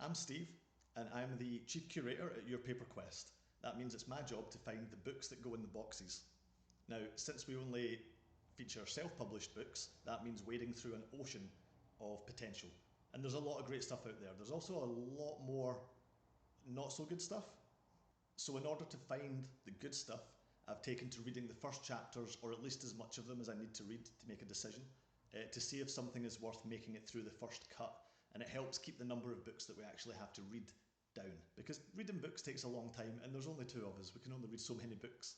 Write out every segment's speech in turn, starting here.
I'm Steve, and I'm the Chief Curator at Your Paper Quest. That means it's my job to find the books that go in the boxes. Now, since we only feature self-published books, that means wading through an ocean of potential. And there's a lot of great stuff out there. There's also a lot more not so good stuff. So in order to find the good stuff, I've taken to reading the first chapters, or at least as much of them as I need to read to make a decision, to see if something is worth making it through the first cut. And it helps keep the number of books that we actually have to read down. Because reading books takes a long time, and there's only two of us. We can only read so many books.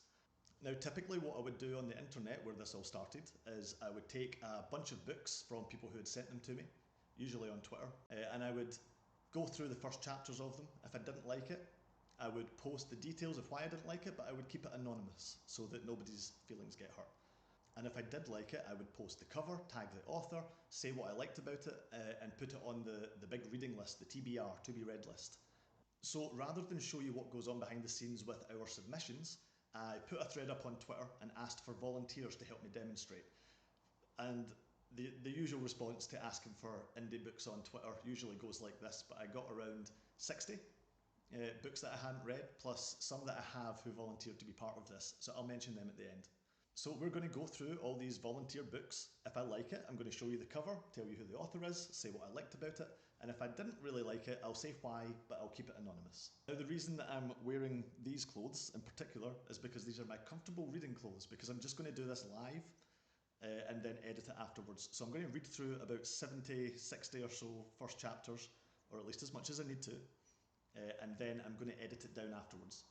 Now, typically what I would do on the internet, where this all started, is I would take a bunch of books from people who had sent them to me, usually on Twitter, and I would go through the first chapters of them. If I didn't like it, I would post the details of why I didn't like it, but I would keep it anonymous so that nobody's feelings get hurt. And if I did like it, I would post the cover, tag the author, say what I liked about it, and put it on the big reading list, the TBR, to be read list. So rather than show you what goes on behind the scenes with our submissions, I put a thread up on Twitter and asked for volunteers to help me demonstrate. And the usual response to asking for indie books on Twitter usually goes like this, but I got around 60 books that I hadn't read, plus some that I have who volunteered to be part of this, so I'll mention them at the end. So we're going to go through all these volunteer books. If I like it, I'm going to show you the cover, tell you who the author is, say what I liked about it, and if I didn't really like it, I'll say why, but I'll keep it anonymous. Now, the reason that I'm wearing these clothes in particular is because these are my comfortable reading clothes, because I'm just going to do this live and then edit it afterwards. So I'm going to read through about 70, 60 or so first chapters, or at least as much as I need to, and then I'm going to edit it down afterwards.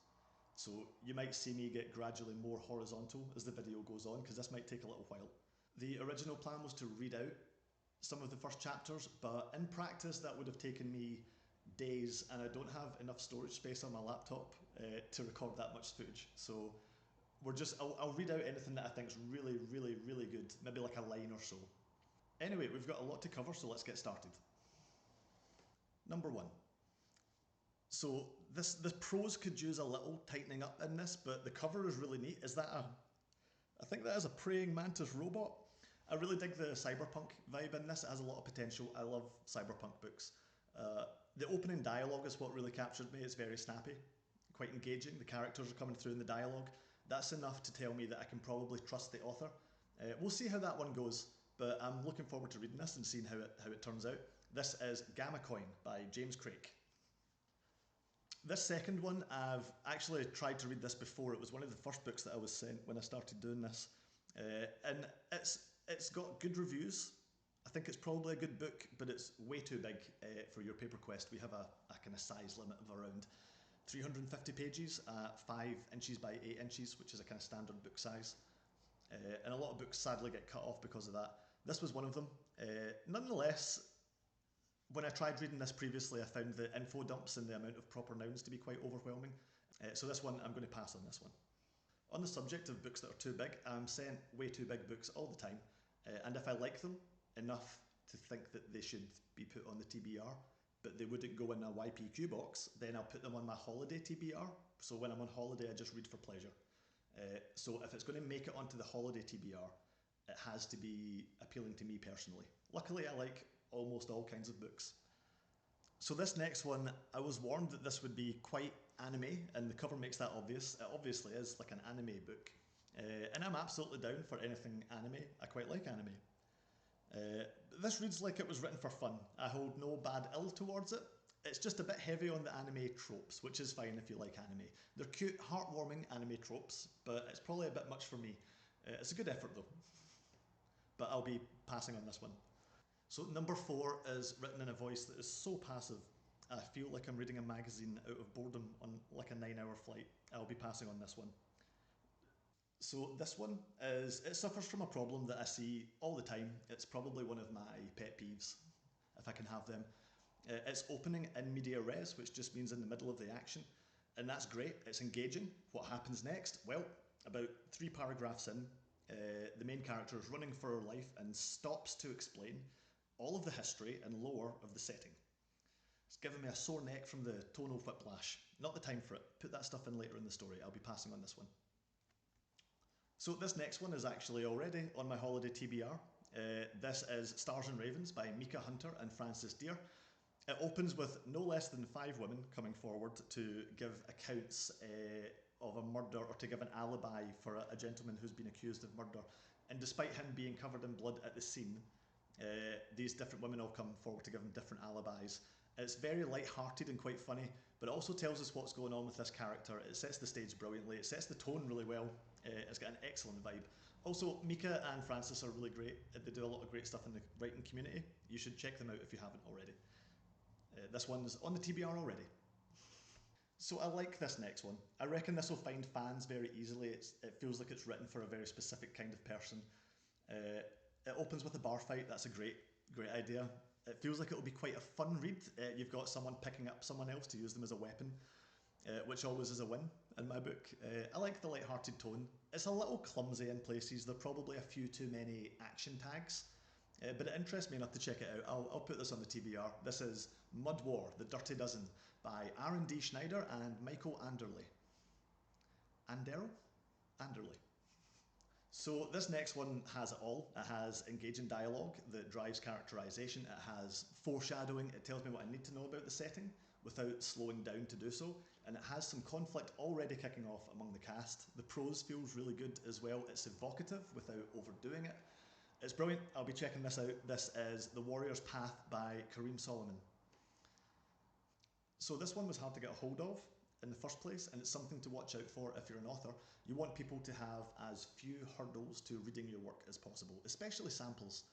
So you might see me get gradually more horizontal as the video goes on, because this might take a little while. The original plan was to read out some of the first chapters, but in practice that would have taken me days, and I don't have enough storage space on my laptop to record that much footage. So I'll read out anything that I think is really, really, really good, maybe like a line or so. Anyway, we've got a lot to cover, so let's get started. Number 1. So the prose could use a little tightening up in this, but the cover is really neat. I think that is a praying mantis robot. I really dig the cyberpunk vibe in this. It has a lot of potential. I love cyberpunk books. The opening dialogue is what really captured me. It's very snappy, quite engaging. The characters are coming through in the dialogue. That's enough to tell me that I can probably trust the author. We'll see how that one goes, but I'm looking forward to reading this and seeing how it turns out. This is Gamma Coin by James Craik. This second one, I've actually tried to read this before. It was one of the first books that I was sent when I started doing this. And it's got good reviews. I think it's probably a good book, but it's way too big for Your Paper Quest. We have a kind of size limit of around 350 pages at 5 inches by 8 inches, which is a kind of standard book size. And a lot of books sadly get cut off because of that. This was one of them. Nonetheless, when I tried reading this previously, I found the info dumps and the amount of proper nouns to be quite overwhelming. So this one, I'm going to pass on this one. On the subject of books that are too big, I'm sent way too big books all the time. And if I like them enough to think that they should be put on the TBR, but they wouldn't go in a YPQ box, then I'll put them on my holiday TBR. So when I'm on holiday, I just read for pleasure. So if it's going to make it onto the holiday TBR, it has to be appealing to me personally. Luckily, I like almost all kinds of books. So this next one, I was warned that this would be quite anime, and the cover makes that obvious. It obviously is like an anime book. And I'm absolutely down for anything anime. I quite like anime. This reads like it was written for fun. I hold no bad ill towards it. It's just a bit heavy on the anime tropes, which is fine if you like anime. They're cute, heartwarming anime tropes, but it's probably a bit much for me. It's a good effort though. But I'll be passing on this one. So number 4 is written in a voice that is so passive, I feel like I'm reading a magazine out of boredom on like a 9-hour flight. I'll be passing on this one. So this one it suffers from a problem that I see all the time. It's probably one of my pet peeves, if I can have them. It's opening in media res, which just means in the middle of the action. And that's great, it's engaging. What happens next? Well, about 3 paragraphs in, the main character is running for her life and stops to explain all of the history and lore of the setting. It's giving me a sore neck from the tonal whiplash. Not the time for it. Put that stuff in later in the story. I'll be passing on this one. So this next one is actually already on my holiday TBR. This is Stars and Ravens by Mika Hunter and Francis Deere. It opens with no less than 5 women coming forward to give accounts of a murder or to give an alibi for a gentleman who's been accused of murder. And despite him being covered in blood at the scene, these different women all come forward to give him different alibis. It's very light-hearted and quite funny, but it also tells us what's going on with this character. It sets the stage brilliantly, it sets the tone really well, it's got an excellent vibe. Also, Mika and Francis are really great. They do a lot of great stuff in the writing community. You should check them out if you haven't already. This one's on the TBR already. So I like this next one. I reckon this will find fans very easily. It feels like it's written for a very specific kind of person. It opens with a bar fight. That's a great idea. It feels like it'll be quite a fun read. You've got someone picking up someone else to use them as a weapon, which always is a win in my book. I like the light-hearted tone. It's a little clumsy in places. There are probably a few too many action tags, but it interests me enough to check it out. I'll put this on the TBR. This is Mud War, The Dirty Dozen by Aaron D. Schneider and Michael Anderle. Anderle. So this next one has it all. It has engaging dialogue that drives characterization. It has foreshadowing. It tells me what I need to know about the setting without slowing down to do so. And it has some conflict already kicking off among the cast. The prose feels really good as well. It's evocative without overdoing it. It's brilliant. I'll be checking this out. This is The Warrior's Path by Kareem Solomon. So this one was hard to get a hold of in the first place, and it's something to watch out for if you're an author. You want people to have as few hurdles to reading your work as possible, especially samples.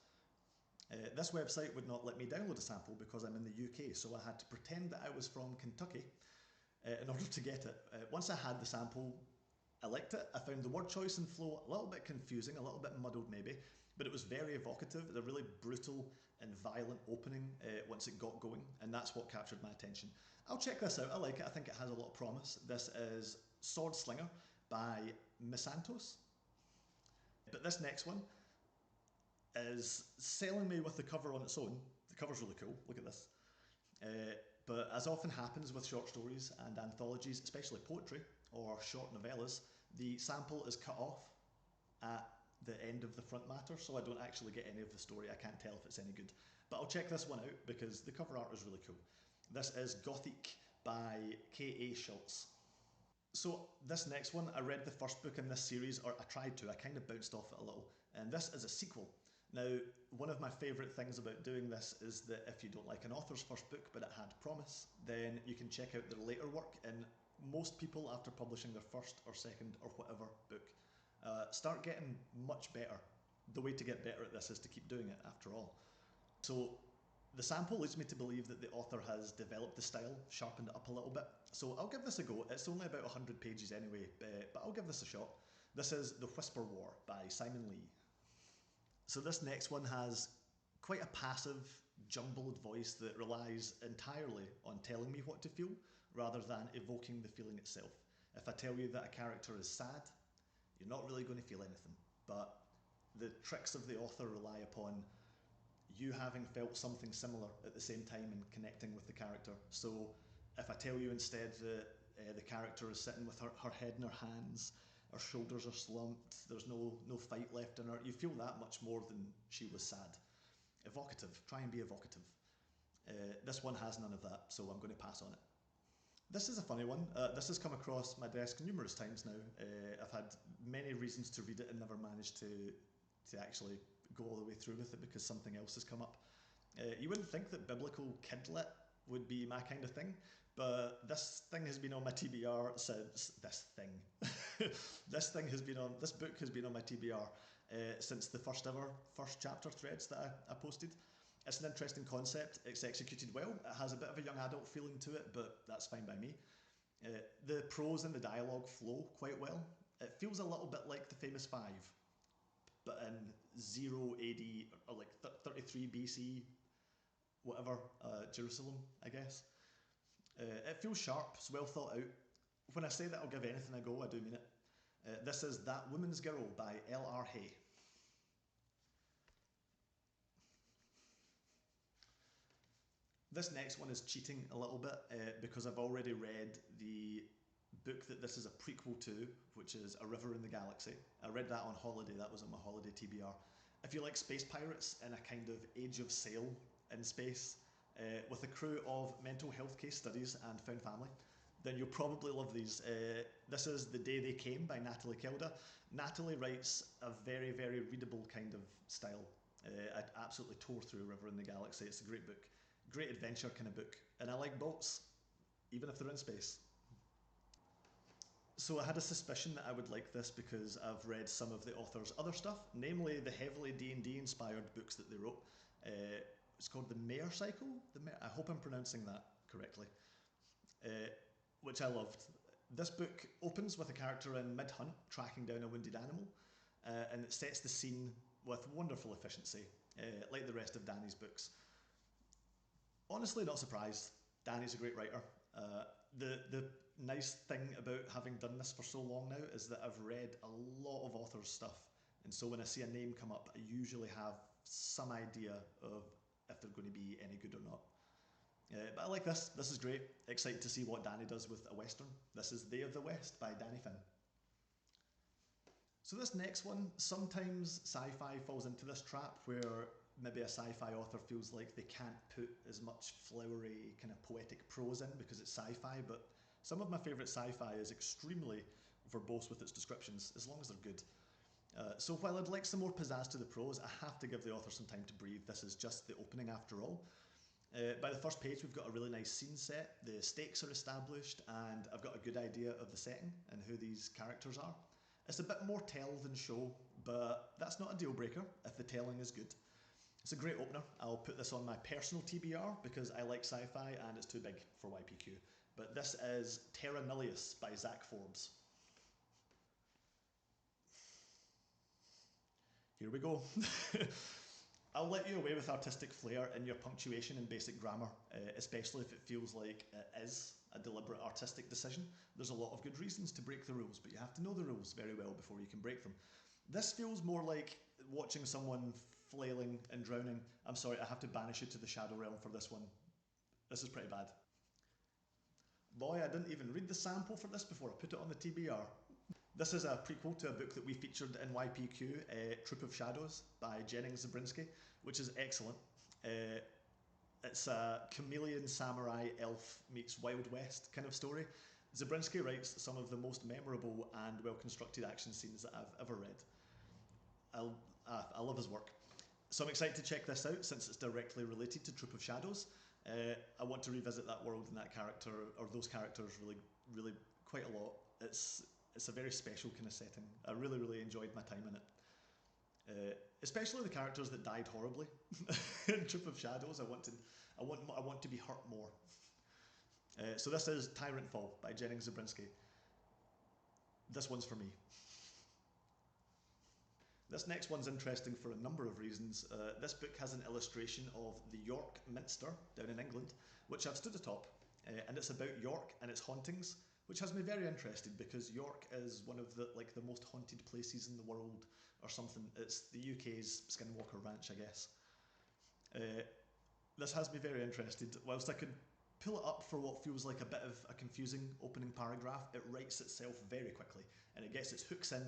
This website would not let me download a sample because I'm in the UK, so I had to pretend that I was from Kentucky in order to get it. Once I had the sample, I liked it. I found the word choice and flow a little bit confusing, a little bit muddled maybe, but it was very evocative. It's a really brutal and violent opening once it got going, and that's what captured my attention. I'll check this out. I like it. I think it has a lot of promise. This is Sword Slinger by Misantos. But this next one is selling me with the cover on its own. The cover's really cool. Look at this. But as often happens with short stories and anthologies, especially poetry or short novellas, the sample is cut off at the end of the front matter, so I don't actually get any of the story. I can't tell if it's any good. But I'll check this one out because the cover art is really cool. This is Gothic by K.A. Schultz. So this next one, I read the first book in this series, or I tried to, I kind of bounced off it a little, and this is a sequel. Now, one of my favourite things about doing this is that if you don't like an author's first book but it had promise, then you can check out their later work, and most people, after publishing their first or second or whatever book, start getting much better. The way to get better at this is to keep doing it, after all. So the sample leads me to believe that the author has developed the style, sharpened it up a little bit. So I'll give this a go. It's only about 100 pages anyway, but I'll give this a shot. This is The Whisper War by Simon Lee. So this next one has quite a passive, jumbled voice that relies entirely on telling me what to feel rather than evoking the feeling itself. If I tell you that a character is sad, you're not really going to feel anything. But the tricks of the author rely upon you having felt something similar at the same time and connecting with the character. So if I tell you instead that the character is sitting with her head in her hands, her shoulders are slumped, there's no fight left in her, you feel that much more than she was sad. Evocative, try and be evocative. This one has none of that, so I'm going to pass on it. This is a funny one. This has come across my desk numerous times now. I've had many reasons to read it and never managed to actually go all the way through with it because something else has come up. You wouldn't think that biblical kidlit would be my kind of thing, but this thing has been on my TBR since this book has been on my TBR since the first chapter threads that I posted. It's an interesting concept. It's executed well. It has a bit of a young adult feeling to it, but that's fine by me. The prose and the dialogue flow quite well. It feels a little bit like The Famous Five, but in 0 AD or like 33 BC, whatever, Jerusalem, I guess. It feels sharp, it's well thought out. When I say that I'll give anything a go, I do mean it. This is That Woman's Girl by L.R. Hay. This next one is cheating a little bit because I've already read the book that this is a prequel to, which is A River in the Galaxy. I read that on holiday, that was on my holiday TBR. If you like space pirates and a kind of Age of Sail in space, with a crew of mental health case studies and found family, then you'll probably love these. This is The Day They Came by Natalie Kelda. Natalie writes a very, very readable kind of style. I absolutely tore through River in the Galaxy. It's a great book. Great adventure kind of book. And I like boats, even if they're in space. So I had a suspicion that I would like this because I've read some of the author's other stuff, namely the heavily D&D inspired books that they wrote. It's called The Mare Cycle. I hope I'm pronouncing that correctly. Which I loved. This book opens with a character in mid-hunt tracking down a wounded animal, and it sets the scene with wonderful efficiency, like the rest of Danny's books. Honestly, not surprised. Danny's a great writer. The nice thing about having done this for so long now is that I've read a lot of authors' stuff, and so when I see a name come up, I usually have some idea of if they're going to be any good or not. But I like this. This is great. Excited to see what Danny does with a Western. This is They of the West by Danny Finn. So this next one, sometimes sci-fi falls into this trap where maybe a sci-fi author feels like they can't put as much flowery kind of poetic prose in because it's sci-fi, but some of my favourite sci-fi is extremely verbose with its descriptions, as long as they're good. So while I'd like some more pizzazz to the prose, I have to give the author some time to breathe. This is just the opening after all. By the first page, we've got a really nice scene set, the stakes are established, and I've got a good idea of the setting and who these characters are. It's a bit more tell than show, but that's not a deal breaker if the telling is good. It's a great opener. I'll put this on my personal TBR because I like sci-fi and it's too big for YPQ. But this is Terra Nullius by Zach Forbes. Here we go. I'll let you away with artistic flair in your punctuation and basic grammar, especially if it feels like it is a deliberate artistic decision. There's a lot of good reasons to break the rules, but you have to know the rules very well before you can break them. This feels more like watching someone flailing and drowning. I'm sorry, I have to banish you to the Shadow Realm for this one. This is pretty bad. Boy, I didn't even read the sample for this before I put it on the TBR. This is a prequel to a book that we featured in YPQ, Troop of Shadows by Jennings Zabrinsky, which is excellent. It's a chameleon samurai elf meets Wild West kind of story. Zabrinsky writes some of the most memorable and well-constructed action scenes that I've ever read. I love his work. So I'm excited to check this out since it's directly related to Troop of Shadows. I want to revisit that world and that character, or those characters, really quite a lot. It's a very special kind of setting. I really enjoyed my time in it. Especially the characters that died horribly in Troop of Shadows. I want to be hurt more. So this is Tyrant Fall by Jennings Zabrinsky. This one's for me. This next one's interesting for a number of reasons. This book has an illustration of the York Minster down in England, which I've stood atop, and it's about York and its hauntings, which has me very interested because York is one of the most haunted places in the world or something. It's the UK's Skinwalker Ranch, I guess. This has me very interested. Whilst I could pull it up for what feels like a bit of a confusing opening paragraph, it writes itself very quickly and it gets its hooks in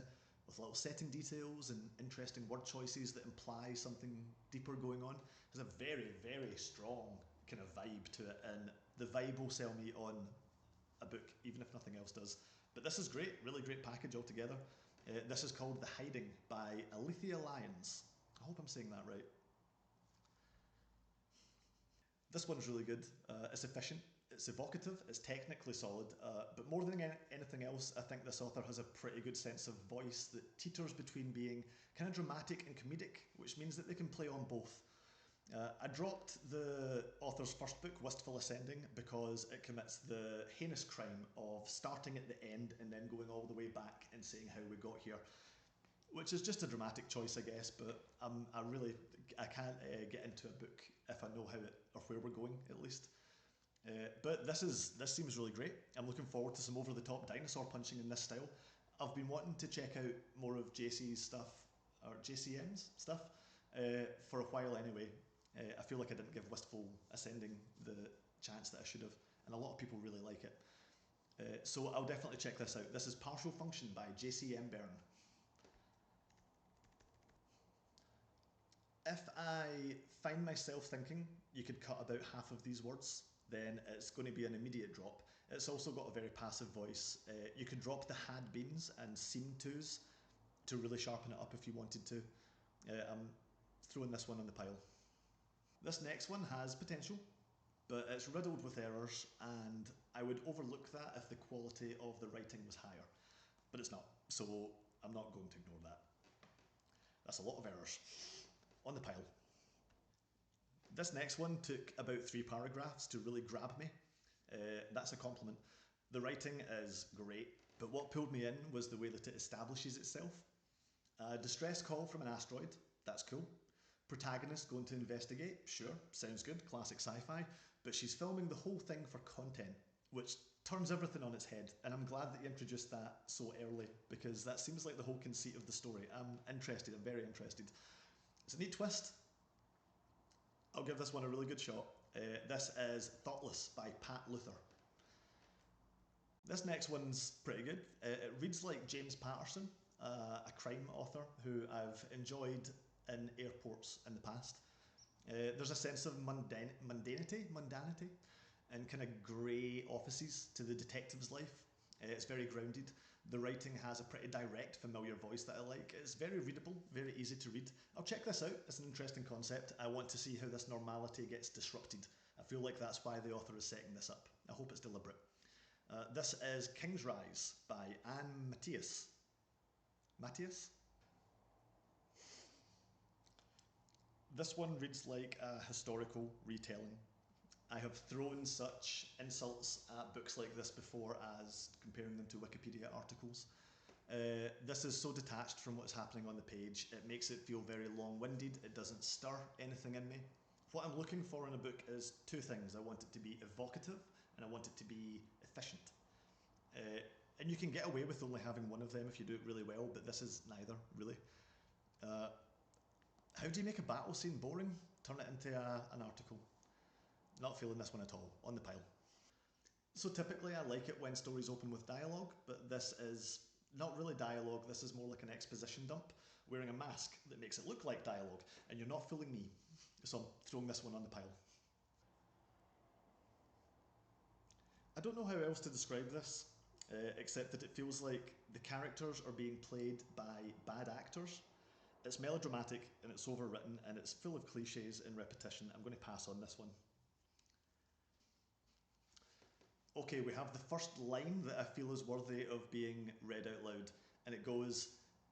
with little setting details and interesting word choices that imply something deeper going on. It has a very strong kind of vibe to it, and the vibe will sell me on a book, even if nothing else does. But this is great, really great package altogether. This is called The Hiding by Alethea Lyons. I hope I'm saying that right. This one's really good. It's efficient, it's evocative, it's technically solid, but more than anything else, I think this author has a pretty good sense of voice that teeters between being kind of dramatic and comedic, which means that they can play on both. I dropped the author's first book, Wistful Ascending, because it commits the heinous crime of starting at the end and then going all the way back and saying how we got here, which is just a dramatic choice, I guess, but I can't get into a book if I know how it, or where we're going, at least. But this seems really great. I'm looking forward to some over-the-top dinosaur punching in this style. I've been wanting to check out more of JC's stuff, or JCM's stuff, for a while anyway. I feel like I didn't give Wistful Ascending the chance that I should have, and a lot of people really like it. So I'll definitely check this out. This is Partial Function by JCM Byrne. If I find myself thinking you could cut about half of these words, then it's going to be an immediate drop. It's also got a very passive voice. You could drop the had beens and seem tos to really sharpen it up if you wanted to. I'm throwing this one in the pile. This next one has potential, but it's riddled with errors, and I would overlook that if the quality of the writing was higher. But it's not, so I'm not going to ignore that. That's a lot of errors. On the pile. This next one took about 3 paragraphs to really grab me. That's a compliment. The writing is great, but what pulled me in was the way that it establishes itself. Distress call from an asteroid, that's cool. Protagonist going to investigate, sure, sounds good, classic sci-fi, but she's filming the whole thing for content, which turns everything on its head, and I'm glad that you introduced that so early, because that seems like the whole conceit of the story. I'm interested, I'm very interested. It's a neat twist. I'll give this one a really good shot. This is Thoughtless by Pat Luther. This next one's pretty good. It reads like James Patterson, a crime author who I've enjoyed in airports in the past. There's a sense of mundanity, and kind of grey offices to the detective's life. It's very grounded. The writing has a pretty direct, familiar voice that I like. It's very readable, very easy to read. I'll check this out. It's an interesting concept. I want to see how this normality gets disrupted. I feel like that's why the author is setting this up. I hope it's deliberate. This is King's Rise by Anne Matthias. Matthias? This one reads like a historical retelling. I have thrown such insults at books like this before as comparing them to Wikipedia articles. This is so detached from what's happening on the page, it makes it feel very long-winded, it doesn't stir anything in me. What I'm looking for in a book is 2 things. I want it to be evocative and I want it to be efficient. And you can get away with only having one of them if you do it really well, but this is neither, really. Uh, how do you make a battle scene boring? Turn it into an article. Not feeling this one at all. On the pile. So typically I like it when stories open with dialogue, but this is not really dialogue, this is more like an exposition dump, wearing a mask that makes it look like dialogue, and you're not fooling me. So I'm throwing this one on the pile. I don't know how else to describe this, except that it feels like the characters are being played by bad actors. It's melodramatic and it's overwritten and it's full of cliches and repetition. I'm going to pass on this one. Okay, we have the first line that I feel is worthy of being read out loud, and it goes,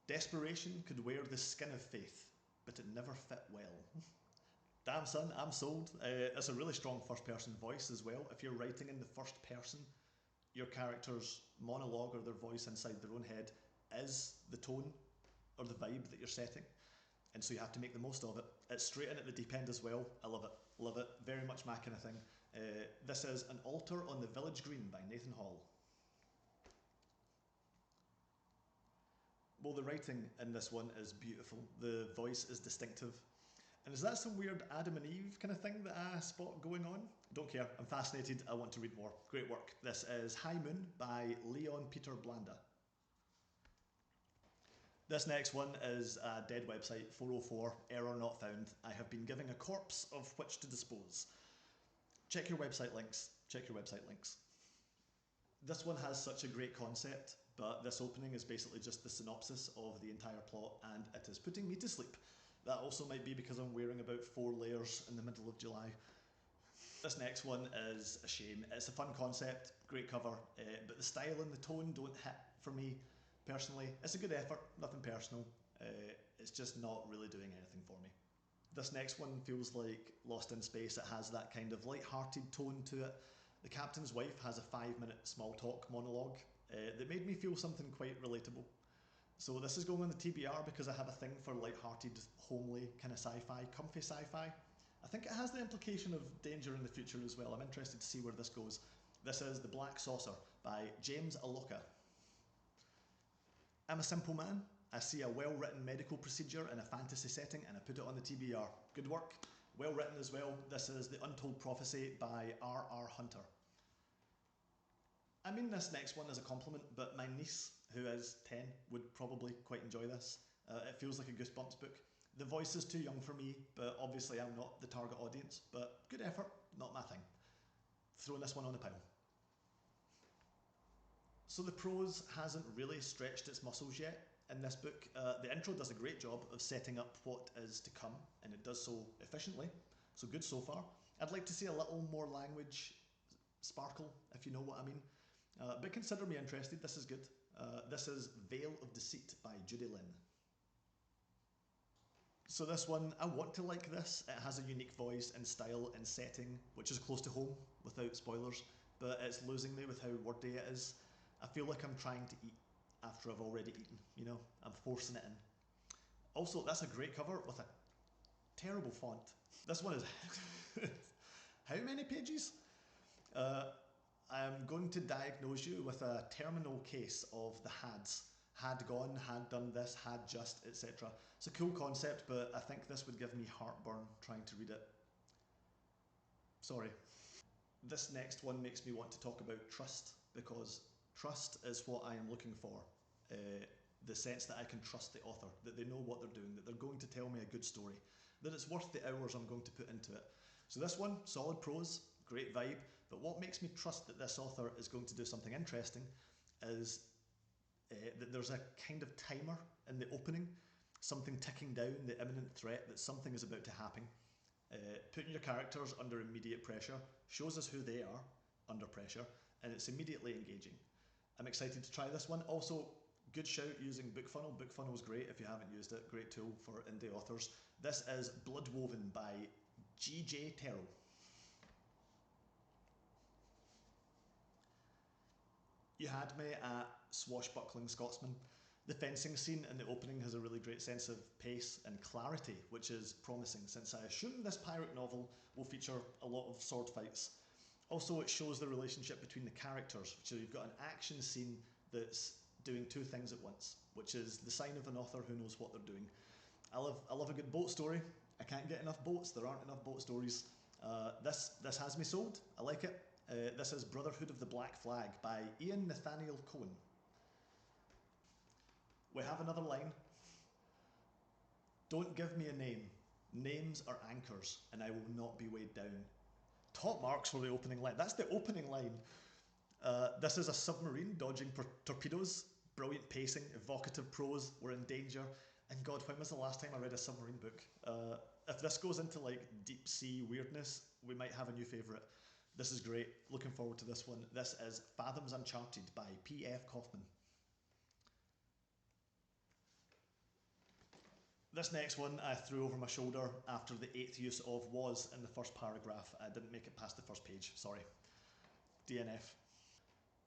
"Desperation could wear the skin of faith, but it never fit well." Damn son, I'm sold. It's a really strong first person voice as well. If you're writing in the first person, your character's monologue or their voice inside their own head is the tone or the vibe that you're setting. And so you have to make the most of it. It's straight in at the deep end as well. I love it. Love it. Very much my kind of thing. This is An Altar on the Village Green by Nathan Hall. Well, the writing in this one is beautiful. The voice is distinctive. And is that some weird Adam and Eve kind of thing that I spot going on? Don't care. I'm fascinated. I want to read more. Great work. This is High Moon by Leon Peter Blanda. This next one is a dead website, 404, error not found. I have been given a corpse of which to dispose. Check your website links. Check your website links. This one has such a great concept, but this opening is basically just the synopsis of the entire plot, and it is putting me to sleep. That also might be because I'm wearing about 4 layers in the middle of July. This next one is a shame. It's a fun concept, great cover, but the style and the tone don't hit for me personally. It's a good effort, nothing personal. It's just not really doing anything for me. This next one feels like Lost in Space. It has that kind of light-hearted tone to it. The captain's wife has a 5-minute small talk monologue that made me feel something quite relatable. So this is going on the TBR because I have a thing for light-hearted, homely, kind of sci-fi, comfy sci-fi. I think it has the implication of danger in the future as well. I'm interested to see where this goes. This is The Black Saucer by James Aloka. I'm a simple man. I see a well-written medical procedure in a fantasy setting and I put it on the TBR. Good work. Well written as well. This is The Untold Prophecy by R.R. Hunter. I mean this next one as a compliment, but my niece, who is 10, would probably quite enjoy this. It feels like a Goosebumps book. The voice is too young for me, but obviously I'm not the target audience, but good effort, not my thing. Throwing this one on the pile. So the prose hasn't really stretched its muscles yet in this book. The intro does a great job of setting up what is to come, and it does so efficiently, so good so far. I'd like to see a little more language sparkle, if you know what I mean. But consider me interested, this is good. This is Veil of Deceit by Judy Lynn. So this one, I want to like this. It has a unique voice and style and setting, which is close to home without spoilers, but it's losing me with how wordy it is. I feel like I'm trying to eat after I've already eaten, you know? I'm forcing it in. Also, that's a great cover with a terrible font. This one is how many pages? Uh, I'm going to diagnose you with a terminal case of the hads. Had gone, had done this, had just, etc. It's a cool concept, but I think this would give me heartburn trying to read it. Sorry. This next one makes me want to talk about trust, because trust is what I am looking for. The sense that I can trust the author, that they know what they're doing, that they're going to tell me a good story, that it's worth the hours I'm going to put into it. So this one, solid prose, great vibe, but what makes me trust that this author is going to do something interesting is that there's a kind of timer in the opening, something ticking down, the imminent threat that something is about to happen. Putting your characters under immediate pressure shows us who they are under pressure, and it's immediately engaging. I'm excited to try this one. Also, good shout using BookFunnel. BookFunnel is great if you haven't used it. Great tool for indie authors. This is Bloodwoven by G.J. Terrell. You had me at swashbuckling Scotsman. The fencing scene in the opening has a really great sense of pace and clarity, which is promising since I assume this pirate novel will feature a lot of sword fights. Also, it shows the relationship between the characters. So you've got an action scene that's doing two things at once, which is the sign of an author who knows what they're doing. I love a good boat story. I can't get enough boats. There aren't enough boat stories. This has me sold. I like it. This is Brotherhood of the Black Flag by Ian Nathaniel Cohen. We have another line. Don't give me a name. Names are anchors, and I will not be weighed down. Top marks for the opening line. That's the opening line. This is a submarine dodging torpedoes. Brilliant pacing, evocative prose. We're in danger. And God, when was the last time I read a submarine book? If this goes into like deep sea weirdness, we might have a new favourite. This is great. Looking forward to this one. This is Fathoms Uncharted by P.F. Kaufman. This next one I threw over my shoulder after the 8th use of was in the first paragraph. I didn't make it past the first page, sorry. DNF.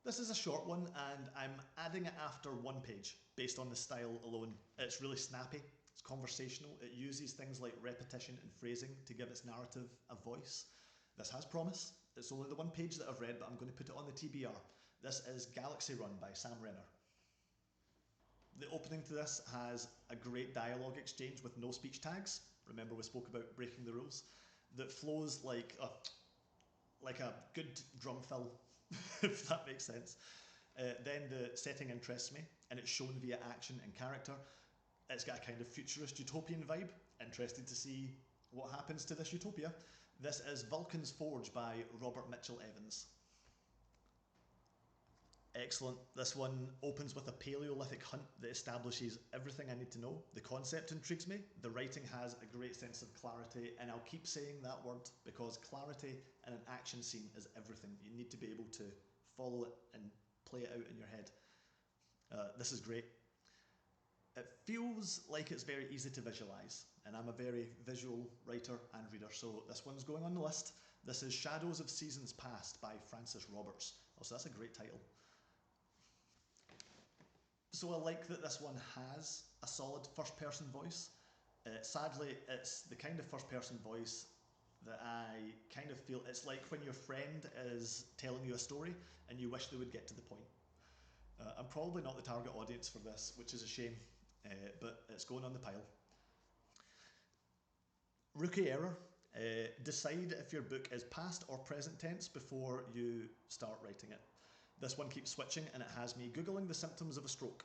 This is a short one and I'm adding it after one page based on the style alone. It's really snappy, it's conversational, it uses things like repetition and phrasing to give its narrative a voice. This has promise. It's only the one page that I've read, but I'm going to put it on the TBR. This is Galaxy Run by Sam Renner. The opening to this has a great dialogue exchange with no speech tags. Remember, we spoke about breaking the rules. That flows like a good drum fill, if that makes sense. Then the setting interests me, and it's shown via action and character. It's got a kind of futurist utopian vibe. Interested to see what happens to this utopia. This is Vulcan's Forge by Robert Mitchell Evans. Excellent. This one opens with a Paleolithic hunt that establishes everything I need to know. The concept intrigues me. The writing has a great sense of clarity, and I'll keep saying that word because clarity in an action scene is everything. You need to be able to follow it and play it out in your head. This is great. It feels like it's very easy to visualise, and I'm a very visual writer and reader, so this one's going on the list. This is Shadows of Seasons Past by Francis Roberts. Also, that's a great title. So I like that this one has a solid first person voice. Sadly, it's the kind of first person voice that I kind of feel it's like when your friend is telling you a story and you wish they would get to the point. I'm probably not the target audience for this, which is a shame, but it's going on the pile. Rookie error. Decide if your book is past or present tense before you start writing it. This one keeps switching and it has me Googling the symptoms of a stroke.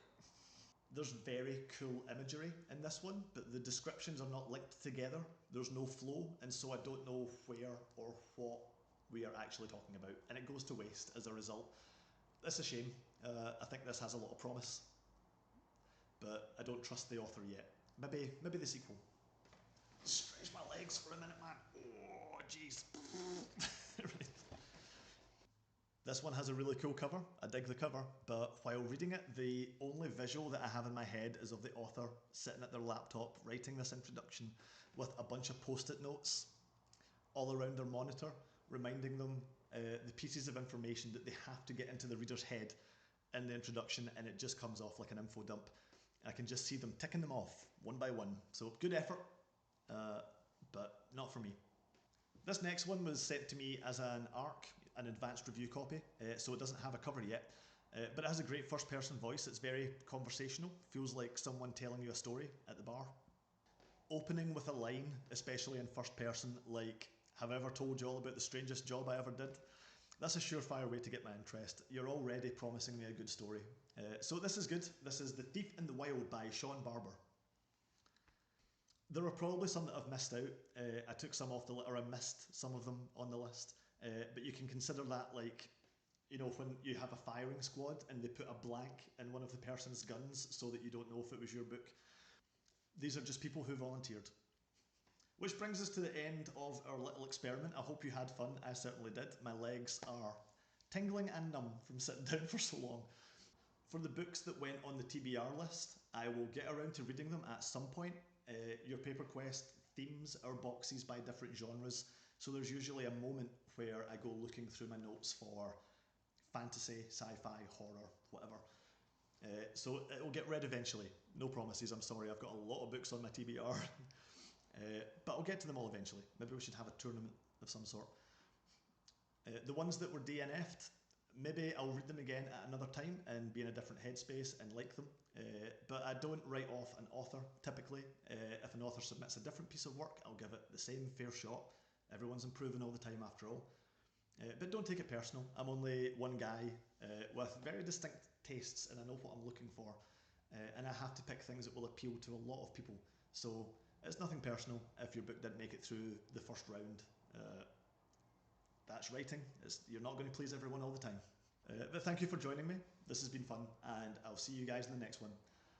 There's very cool imagery in this one, but the descriptions are not linked together. There's no flow, and so I don't know where or what we are actually talking about, and it goes to waste as a result. It's a shame. I think this has a lot of promise, but I don't trust the author yet. Maybe the sequel. Stretch my legs for a minute, man. Oh, jeez. This one has a really cool cover. I dig the cover, but while reading it, the only visual that I have in my head is of the author sitting at their laptop writing this introduction with a bunch of post-it notes all around their monitor, reminding them the pieces of information that they have to get into the reader's head in the introduction, and it just comes off like an info dump. I can just see them ticking them off one by one. So good effort, but not for me. This next one was sent to me as an ARC, an advanced review copy, so it doesn't have a cover yet. But it has a great first person voice. It's very conversational, feels like someone telling you a story at the bar. Opening with a line, especially in first person, like, have I ever told you all about the strangest job I ever did? That's a surefire way to get my interest. You're already promising me a good story. So this is good. This is The Thief in the Wild by Sean Barber. There are probably some that I've missed out. I took some off the list, or I missed some of them on the list. But you can consider that like, you know, when you have a firing squad and they put a blank in one of the person's guns so that you don't know if it was your book. These are just people who volunteered. Which brings us to the end of our little experiment. I hope you had fun. I certainly did. My legs are tingling and numb from sitting down for so long. For the books that went on the TBR list, I will get around to reading them at some point. Your Paper Quest themes are boxes by different genres, so there's usually a moment where I go looking through my notes for fantasy, sci-fi, horror, whatever. So it will get read eventually. No promises, I'm sorry, I've got a lot of books on my TBR. But I'll get to them all eventually. Maybe we should have a tournament of some sort. The ones that were DNF'd, maybe I'll read them again at another time and be in a different headspace and like them. But I don't write off an author typically. If an author submits a different piece of work, I'll give it the same fair shot. Everyone's improving all the time after all. But don't take it personal. I'm only one guy with very distinct tastes, and I know what I'm looking for. And I have to pick things that will appeal to a lot of people. So it's nothing personal if your book didn't make it through the first round. That's writing. You're not going to please everyone all the time. But thank you for joining me. This has been fun, and I'll see you guys in the next one.